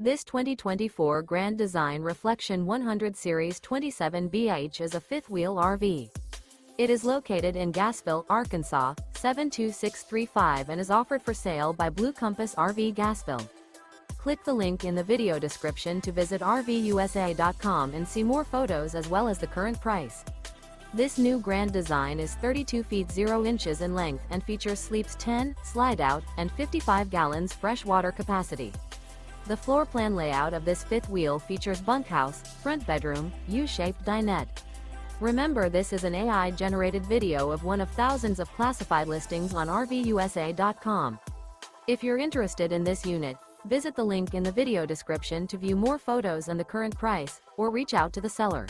This 2024 Grand Design Reflection 100 Series 27BH is a fifth-wheel RV. It is located in Gassville, Arkansas, 72635 and is offered for sale by Blue Compass RV Gassville. Click the link in the video description to visit RVUSA.com and see more photos as well as the current price. This new Grand Design is 32 feet 0 inches in length and features sleeps 10, slide-out, and 55 gallons fresh water capacity. The floor plan layout of this fifth wheel features bunkhouse, front bedroom, U-shaped dinette. Remember, this is an AI-generated video of one of thousands of classified listings on RVUSA.com. If you're interested in this unit, visit the link in the video description to view more photos and the current price, or reach out to the seller.